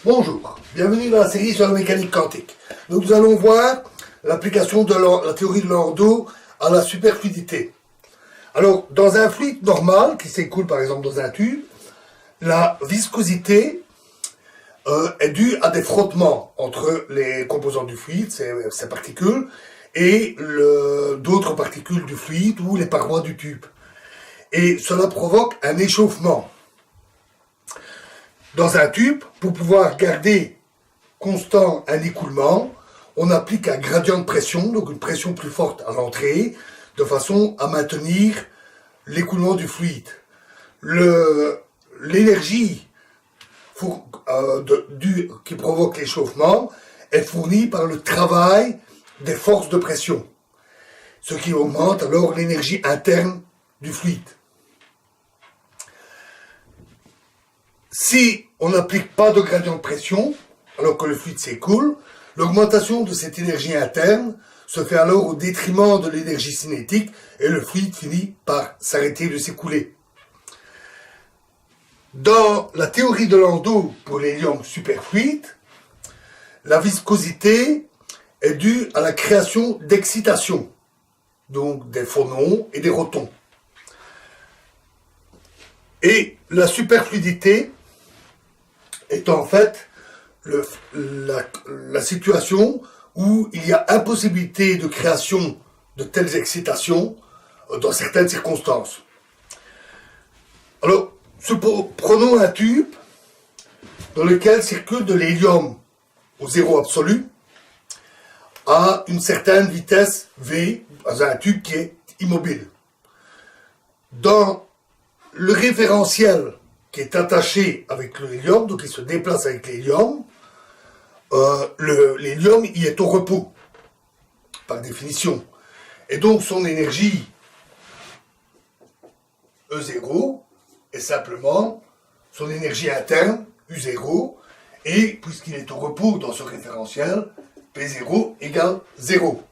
Bonjour, bienvenue dans la série sur la mécanique quantique. Donc nous allons voir l'application de la théorie de Landau à la superfluidité. Alors, dans un fluide normal qui s'écoule par exemple dans un tube, la viscosité est due à des frottements entre les composants du fluide, ces particules, et d'autres particules du fluide ou les parois du tube. Et cela provoque un échauffement. Dans un tube, pour pouvoir garder constant un écoulement, on applique un gradient de pression, donc une pression plus forte à l'entrée, de façon à maintenir l'écoulement du fluide. L'énergie qui provoque l'échauffement est fournie par le travail des forces de pression, ce qui augmente alors l'énergie interne du fluide. Si on n'applique pas de gradient de pression, alors que le fluide s'écoule, l'augmentation de cette énergie interne se fait alors au détriment de l'énergie cinétique et le fluide finit par s'arrêter de s'écouler. Dans la théorie de Landau pour l'hélium superfluide, la viscosité est due à la création d'excitation, donc des phonons et des rotons. Et la superfluidité est en fait la situation où il y a impossibilité de création de telles excitations dans certaines circonstances. Alors, prenons un tube dans lequel circule de l'hélium au zéro absolu à une certaine vitesse V, dans un tube qui est immobile. Dans le référentiel qui est attaché avec l'hélium, donc il se déplace avec l'hélium, l'hélium y est au repos, par définition. Et donc son énergie E0 est simplement son énergie interne, U0, et puisqu'il est au repos dans ce référentiel, P0 égale 0.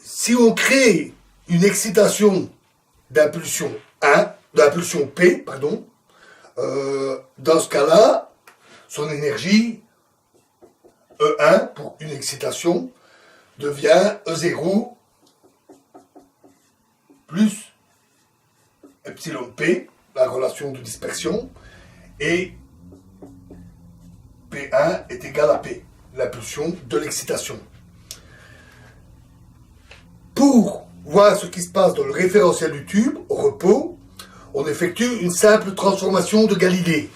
Si on crée une excitation d'impulsion P, dans ce cas-là, son énergie E1 pour une excitation devient E0 plus epsilon P, la relation de dispersion, et P1 est égal à P, l'impulsion de l'excitation. Pour voir ce qui se passe dans le référentiel du tube, au repos, on effectue une simple transformation de Galilée.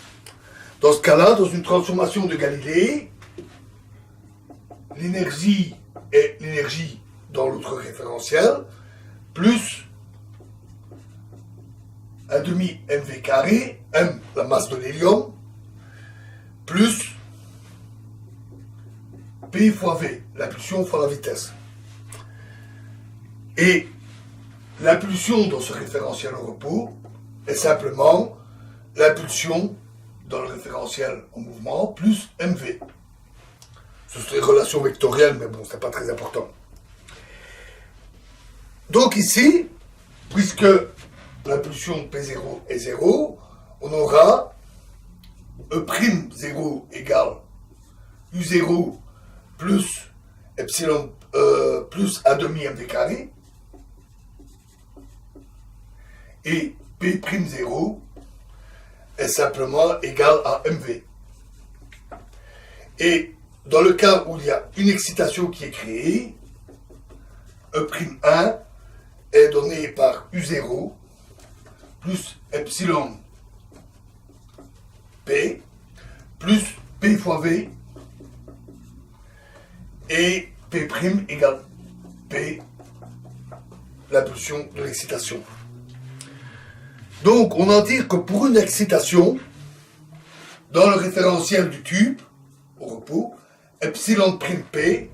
Dans ce cas-là, dans une transformation de Galilée, l'énergie est l'énergie dans l'autre référentiel, plus un demi mv carré, m la masse de l'hélium, plus p fois v, l'impulsion fois la vitesse. Et l'impulsion dans ce référentiel au repos est simplement l'impulsion dans le référentiel en mouvement plus mv. Ce serait une relation vectorielle, mais bon, c'est pas très important. Donc ici, puisque l'impulsion P0 est 0, on aura E'0 égale U0 plus epsilon plus a demi mv carré, et P'0 est simplement égal à mv. Et dans le cas où il y a une excitation qui est créée, E'1 est donné par U0 plus epsilon P plus P fois V et P' égale P, l'impulsion de l'excitation. Donc, on en tire que pour une excitation, dans le référentiel du tube, au repos, epsilon P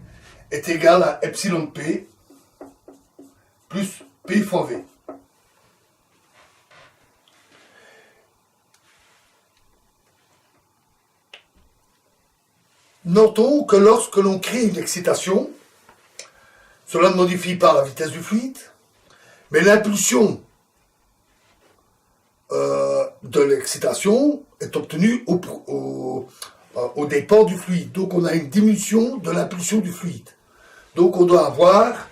est égal à epsilon P plus P fois V. Notons que lorsque l'on crée une excitation, cela ne modifie pas la vitesse du fluide, mais l'impulsion de l'excitation est obtenu au dépend du fluide. Donc on a une diminution de l'impulsion du fluide. Donc on doit avoir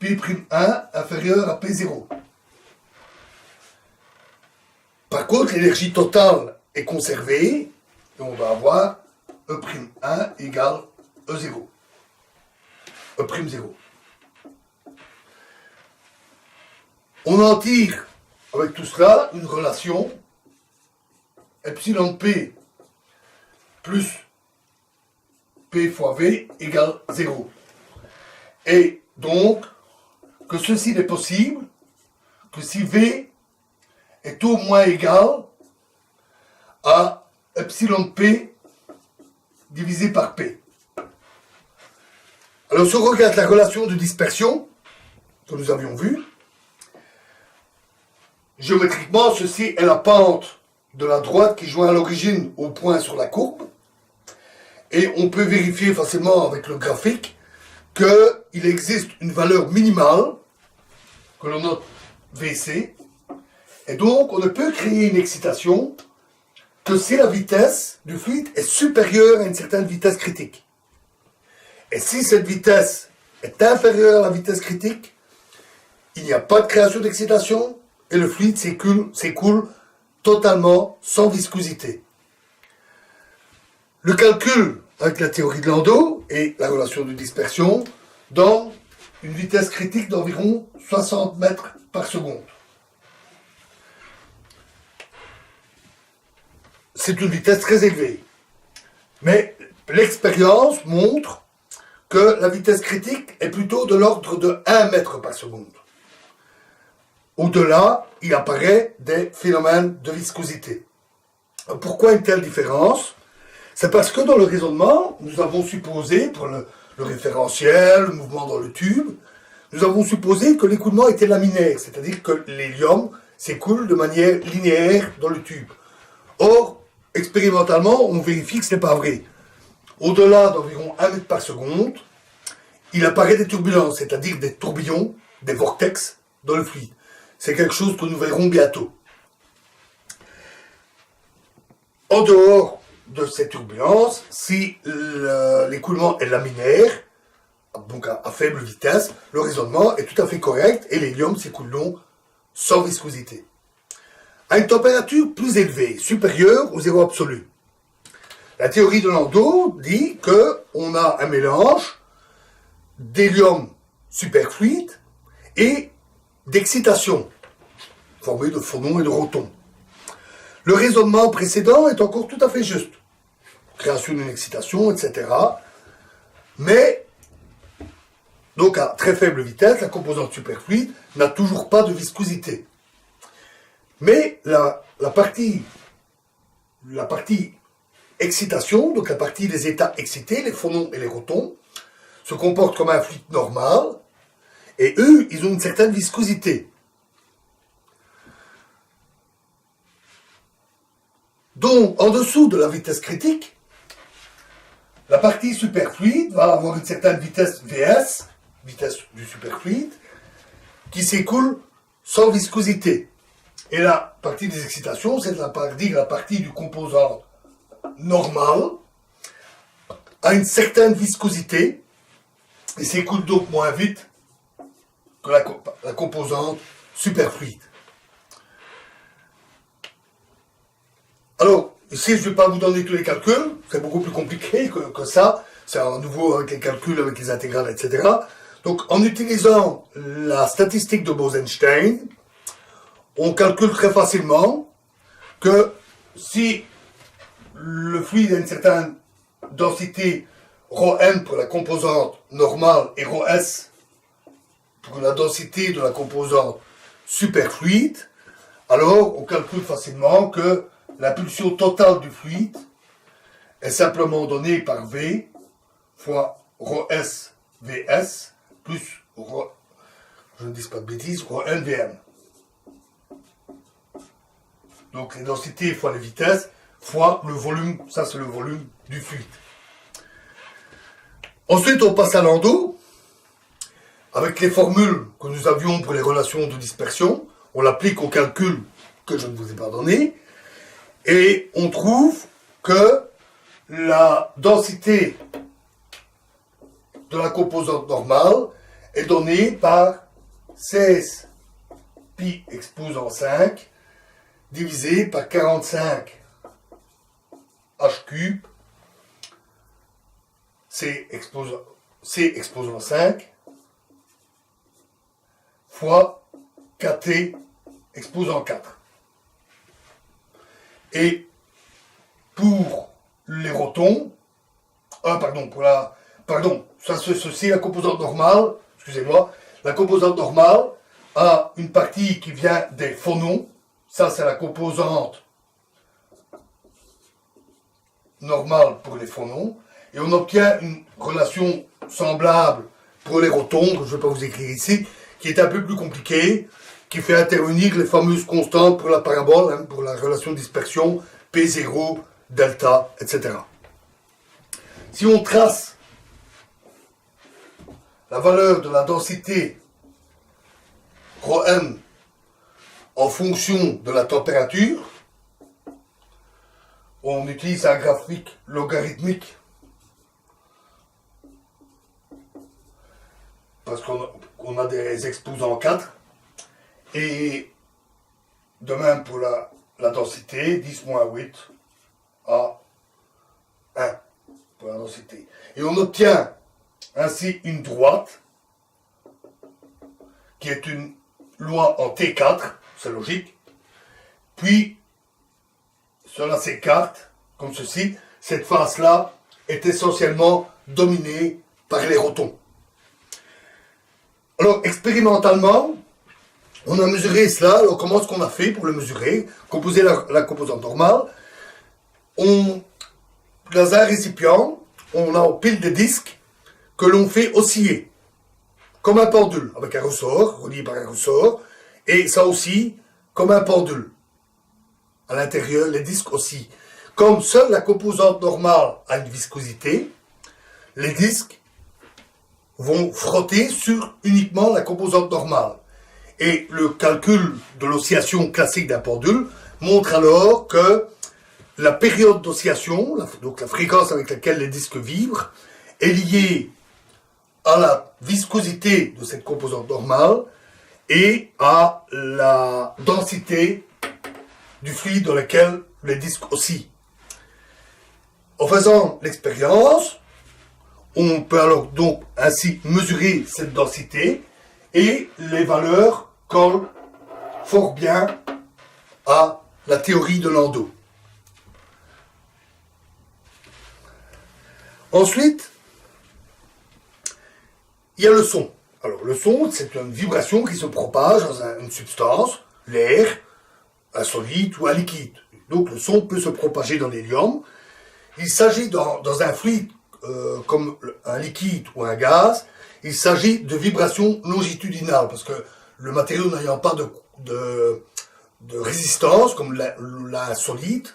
P'1 inférieur à P0. Par contre, l'énergie totale est conservée, et on va avoir E'1 égale E0. E'0. On en tire, avec tout cela, une relation epsilon P plus P fois V égale 0. Et donc, que ceci n'est possible que si V est au moins égal à epsilon P divisé par P. Alors, si on regarde la relation de dispersion que nous avions vue, géométriquement, ceci est la pente de la droite qui joint à l'origine au point sur la courbe. Et on peut vérifier facilement avec le graphique qu'il existe une valeur minimale, que l'on note VC, et donc on ne peut créer une excitation que si la vitesse du fluide est supérieure à une certaine vitesse critique. Et si cette vitesse est inférieure à la vitesse critique, il n'y a pas de création d'excitation et le fluide s'écoule totalement sans viscosité. Le calcul avec la théorie de Landau et la relation de dispersion donne une vitesse critique d'environ 60 mètres par seconde. C'est une vitesse très élevée. Mais l'expérience montre que la vitesse critique est plutôt de l'ordre de 1 mètre par seconde. Au-delà, il apparaît des phénomènes de viscosité. Pourquoi une telle différence? C'est parce que dans le raisonnement, nous avons supposé, pour le référentiel, le mouvement dans le tube, nous avons supposé que l'écoulement était laminaire, c'est-à-dire que l'hélium s'écoule de manière linéaire dans le tube. Or, expérimentalement, on vérifie que ce n'est pas vrai. Au-delà d'environ 1 mètre par seconde, il apparaît des turbulences, c'est-à-dire des tourbillons, des vortex dans le fluide. C'est quelque chose que nous verrons bientôt. En dehors de ces turbulences, si l'écoulement est laminaire, donc à faible vitesse, le raisonnement est tout à fait correct et l'hélium s'écoule donc sans viscosité. À une température plus élevée, supérieure au zéro absolu, la théorie de Landau dit qu'on a un mélange d'hélium superfluide et d'excitation, formée de phonons et de rotons. Le raisonnement précédent est encore tout à fait juste. Création d'une excitation, etc. Mais, donc à très faible vitesse, la composante superfluide n'a toujours pas de viscosité. Mais la partie excitation, donc la partie des états excités, les phonons et les rotons, se comportent comme un fluide normal, et eux, ils ont une certaine viscosité. Donc, en dessous de la vitesse critique, la partie superfluide va avoir une certaine vitesse Vs, vitesse du superfluide, qui s'écoule sans viscosité. Et la partie des excitations, c'est la partie du composant normal, a une certaine viscosité, et s'écoule donc moins vite que la composante superfluide. Alors, ici, je ne vais pas vous donner tous les calculs, c'est beaucoup plus compliqué que ça, c'est à nouveau avec les calculs, avec les intégrales, etc. Donc, en utilisant la statistique de Bose-Einstein, on calcule très facilement que si le fluide a une certaine densité ρn pour la composante normale et ρs pour la densité de la composante superfluide, alors on calcule facilement que l'impulsion totale du fluide est simplement donnée par V fois ρs Vs plus je ne dis pas de bêtises, ρn Vm. Donc les densités fois les vitesses fois le volume, ça c'est le volume du fluide. Ensuite on passe à Landau, avec les formules que nous avions pour les relations de dispersion, on l'applique au calcul que je ne vous ai pas donné, et on trouve que la densité de la composante normale est donnée par 16 pi exposant 5 divisé par 45 h cube c exposant 5 fois kt exposant 4. Et pour les rotons, ceci la composante normale, excusez-moi, la composante normale a une partie qui vient des phonons, ça c'est la composante normale pour les phonons, et on obtient une relation semblable pour les rotons, que je ne vais pas vous écrire ici, qui est un peu plus compliquée, qui fait intervenir les fameuses constantes pour la parabole, pour la relation de dispersion, P0, delta, etc. Si on trace la valeur de la densité ρm en fonction de la température, on utilise un graphique logarithmique parce qu'on a des exposants 4, et de même pour la densité, 10-8 à 1 pour la densité. Et on obtient ainsi une droite qui est une loi en T4, c'est logique. Puis, cela s'écarte comme ceci. Cette face-là est essentiellement dominée par les rotons. Alors, expérimentalement, on a mesuré cela. Alors, comment est-ce qu'on a fait pour le mesurer? Composer la composante normale. Dans un récipient, on empile des disques que l'on fait osciller, comme un pendule, avec un ressort, relié par un ressort, et ça aussi, comme un pendule. À l'intérieur, les disques aussi. Comme seule la composante normale a une viscosité, les disques vont frotter sur uniquement la composante normale. Et le calcul de l'oscillation classique d'un pendule montre alors que la période d'oscillation, donc la fréquence avec laquelle les disques vibrent, est liée à la viscosité de cette composante normale et à la densité du fluide dans lequel les disques oscillent. En faisant l'expérience, on peut alors donc ainsi mesurer cette densité, et les valeurs collent fort bien à la théorie de Landau. Ensuite, il y a le son. Alors le son, c'est une vibration qui se propage dans une substance, l'air, un solide ou un liquide. Donc le son peut se propager dans l'hélium. Il s'agit dans un fluide comme un liquide ou un gaz, il s'agit de vibrations longitudinales, parce que le matériau n'ayant pas de résistance, comme la solide,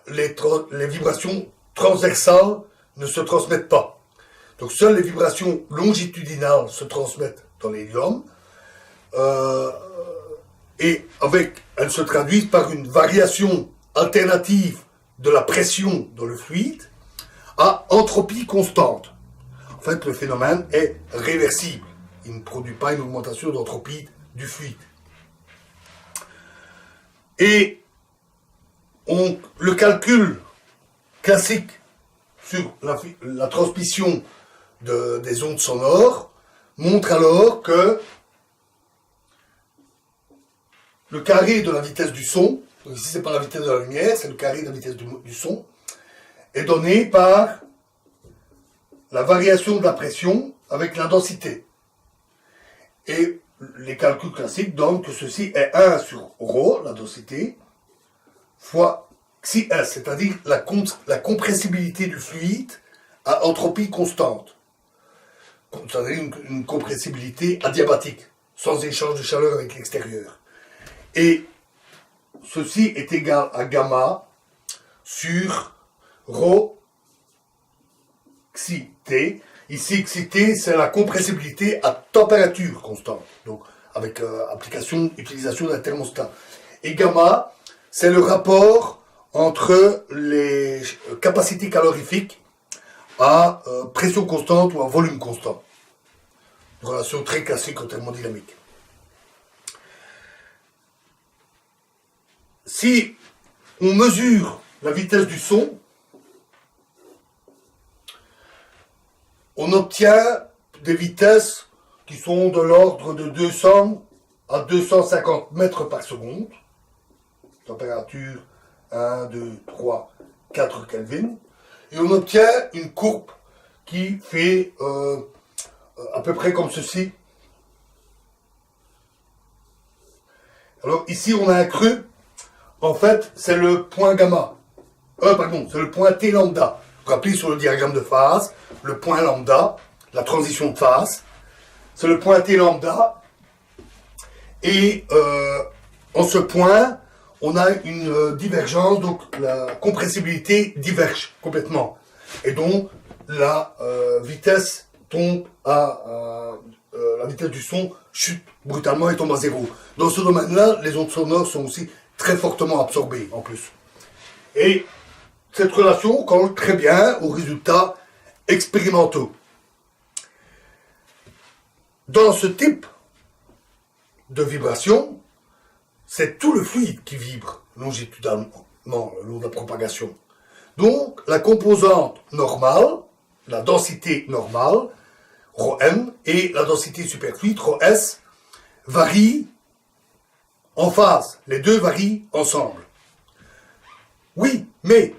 les vibrations transversales ne se transmettent pas. Donc seules les vibrations longitudinales se transmettent dans l'hélium, et elles se traduisent par une variation alternative de la pression dans le fluide à entropie constante. En fait, le phénomène est réversible. Il ne produit pas une augmentation d'entropie du fluide. Et le calcul classique sur la transmission des ondes sonores montre alors que le carré de la vitesse du son, donc ici c'est pas la vitesse de la lumière, c'est le carré de la vitesse du son, est donné par la variation de la pression avec la densité. Et les calculs classiques donnent que ceci est 1 sur ρ, la densité, fois xi s, c'est-à-dire la compressibilité du fluide à entropie constante. C'est-à-dire une compressibilité adiabatique, sans échange de chaleur avec l'extérieur. Et ceci est égal à gamma sur ρ xi t. Ici, xi t, c'est la compressibilité à température constante, donc avec utilisation d'un thermostat. Et gamma, c'est le rapport entre les capacités calorifiques à pression constante ou à volume constant. Une relation très classique en thermodynamique. Si on mesure la vitesse du son, on obtient des vitesses qui sont de l'ordre de 200 à 250 mètres par seconde. Température 1, 2, 3, 4 Kelvin. Et on obtient une courbe qui fait à peu près comme ceci. Alors ici on a un creux. En fait, c'est le point gamma. C'est le point T lambda. Vous rappelez sur le diagramme de phase, le point lambda, la transition de phase, c'est le point T lambda. Et en ce point, on a une divergence, donc la compressibilité diverge complètement. Et donc, la vitesse tombe la vitesse du son chute brutalement et tombe à zéro. Dans ce domaine-là, les ondes sonores sont aussi très fortement absorbées en plus. Et cette relation colle très bien aux résultats expérimentaux. Dans ce type de vibration, c'est tout le fluide qui vibre longitudinalement le long de la propagation. Donc, la composante normale, la densité normale, ρm, et la densité superfluide, ρs, varient en phase. Les deux varient ensemble. Oui, mais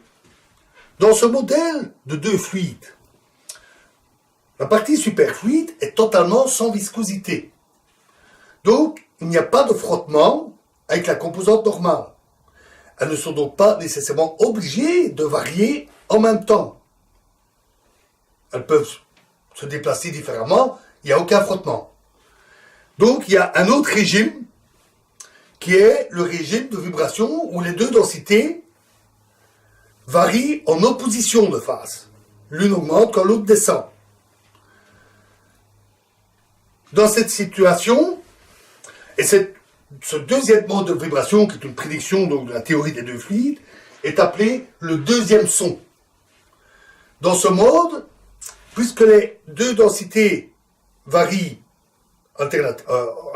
dans ce modèle de deux fluides, la partie superfluide est totalement sans viscosité. Donc, il n'y a pas de frottement avec la composante normale. Elles ne sont donc pas nécessairement obligées de varier en même temps. Elles peuvent se déplacer différemment, il n'y a aucun frottement. Donc, il y a un autre régime qui est le régime de vibration où les deux densités varient en opposition de phase. L'une augmente quand l'autre descend. Dans cette situation, et ce deuxième mode de vibration, qui est une prédiction donc, de la théorie des deux fluides, est appelé le deuxième son. Dans ce mode, puisque les deux densités varient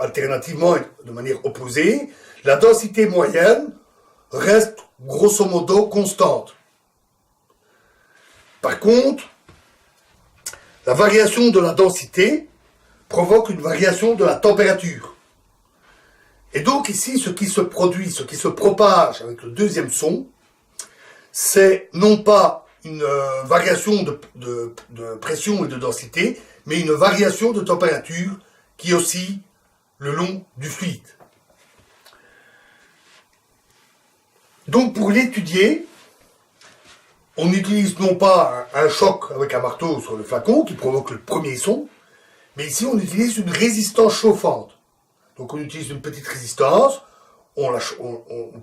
alternativement et de manière opposée, la densité moyenne reste grosso modo constante. Par contre, la variation de la densité provoque une variation de la température. Et donc ici, ce qui se produit, ce qui se propage avec le deuxième son, c'est non pas une variation de pression et de densité, mais une variation de température qui oscille le long du fluide. Donc pour l'étudier, on utilise non pas un choc avec un marteau sur le flacon qui provoque le premier son, mais ici on utilise une résistance chauffante. Donc on utilise une petite résistance, on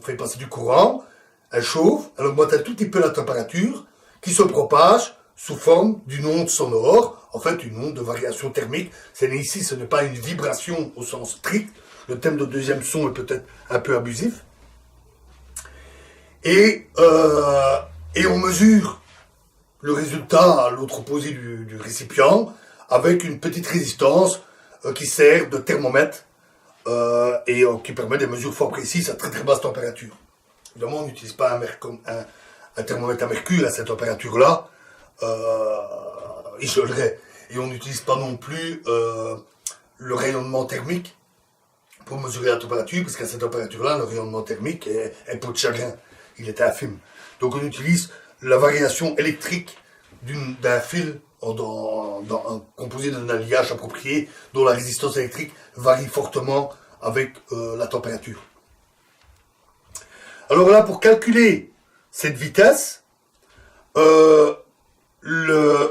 fait passer du courant, elle chauffe, elle augmente un tout petit peu la température, qui se propage sous forme d'une onde sonore, en fait une onde de variation thermique. Ici ce n'est pas une vibration au sens strict, le thème de deuxième son est peut-être un peu abusif. Et on mesure le résultat à l'autre opposé du récipient avec une petite résistance qui sert de thermomètre et qui permet des mesures fort précises à très très basse température. Évidemment, on n'utilise pas un thermomètre à mercure à cette température-là, il gelerait. Et on n'utilise pas non plus le rayonnement thermique pour mesurer la température, parce qu'à cette température-là, le rayonnement thermique est peau de chagrin. Il est infime. Donc on utilise la variation électrique d'un fil composé d'un alliage approprié dont la résistance électrique varie fortement avec la température. Alors là, pour calculer cette vitesse, on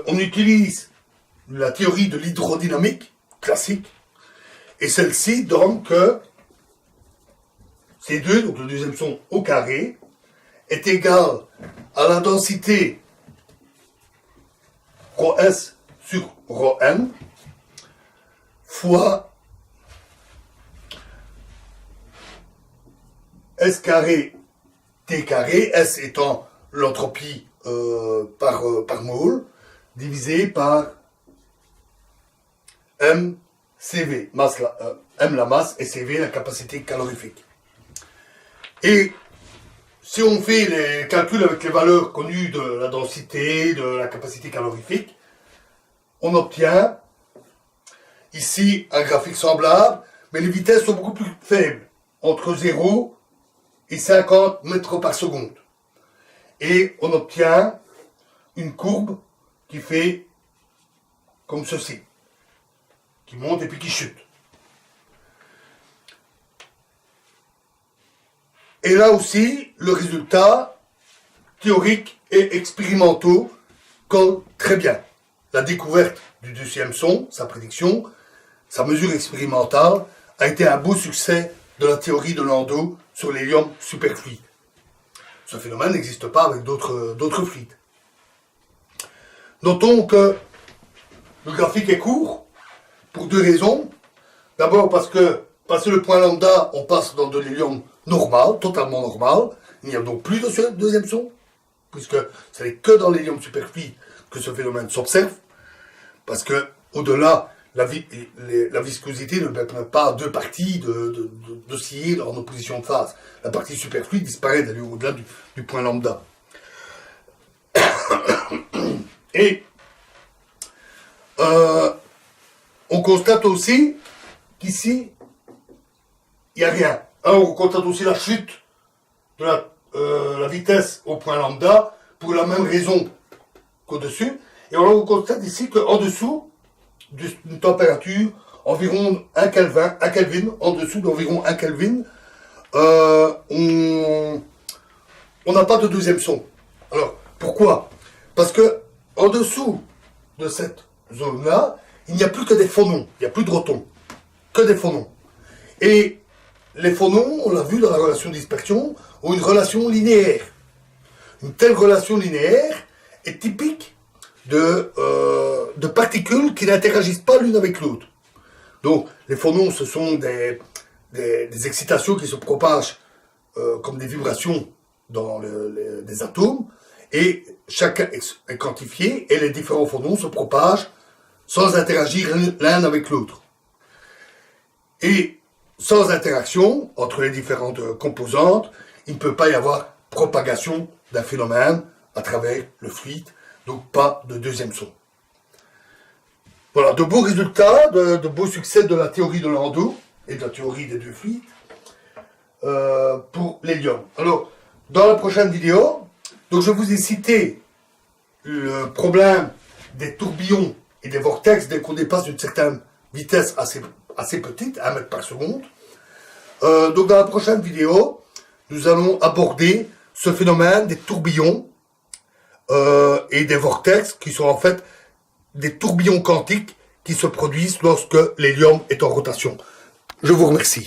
utilise la théorie de l'hydrodynamique classique, et celle-ci donne que C2, donc le deuxième son au carré, est égal à la densité ρs sur ρm fois S carré T carré, S étant l'entropie par mole, divisé par M CV, M la masse et CV la capacité calorifique. Et si on fait les calculs avec les valeurs connues de la densité, de la capacité calorifique, on obtient ici un graphique semblable, mais les vitesses sont beaucoup plus faibles, entre 0 et 50 mètres par seconde. Et on obtient une courbe qui fait comme ceci, qui monte et puis qui chute. Et là aussi, le résultat théorique et expérimentaux colle très bien. La découverte du deuxième son, sa prédiction, sa mesure expérimentale, a été un beau succès de la théorie de Landau sur l'hélium superfluide. Ce phénomène n'existe pas avec d'autres fluides. Notons que le graphique est court pour deux raisons. D'abord parce que, passé le point lambda, on passe dans de l'hélium normal, totalement normal. Il n'y a donc plus de deuxième son, puisque ce n'est que dans l'hélium superfluide que ce phénomène s'observe. Parce que, au-delà, la viscosité ne permet pas à deux parties d'osciller en opposition de phase. La partie superfluide disparaît d'aller au-delà du point lambda. Et on constate aussi qu'ici, il n'y a rien. Alors, on constate aussi la chute de la vitesse au point lambda pour la même raison qu'au-dessus. Et alors, on constate ici qu'en dessous d'une température environ 1 Kelvin, en dessous d'environ 1 Kelvin, on n'a pas de deuxième son. Alors, pourquoi? Parce que en dessous de cette zone-là, il n'y a plus que des phonons, il n'y a plus de protons, que des phonons. Et les phonons, on l'a vu dans la relation de dispersion, ont une relation linéaire. Une telle relation linéaire est typique de particules qui n'interagissent pas l'une avec l'autre. Donc, les phonons, ce sont des excitations qui se propagent comme des vibrations dans des atomes, et chacun est quantifié, et les différents phonons se propagent sans interagir l'un avec l'autre. Et sans interaction entre les différentes composantes, il ne peut pas y avoir propagation d'un phénomène à travers le fluide, donc pas de deuxième son. Voilà, de beaux résultats, de beaux succès de la théorie de Landau et de la théorie des deux fluides pour l'hélium. Alors, dans la prochaine vidéo, donc je vous ai cité le problème des tourbillons et des vortex dès qu'on dépasse une certaine vitesse assez petite, 1 mètre par seconde. Donc dans la prochaine vidéo, nous allons aborder ce phénomène des tourbillons et des vortex qui sont en fait des tourbillons quantiques qui se produisent lorsque l'hélium est en rotation. Je vous remercie.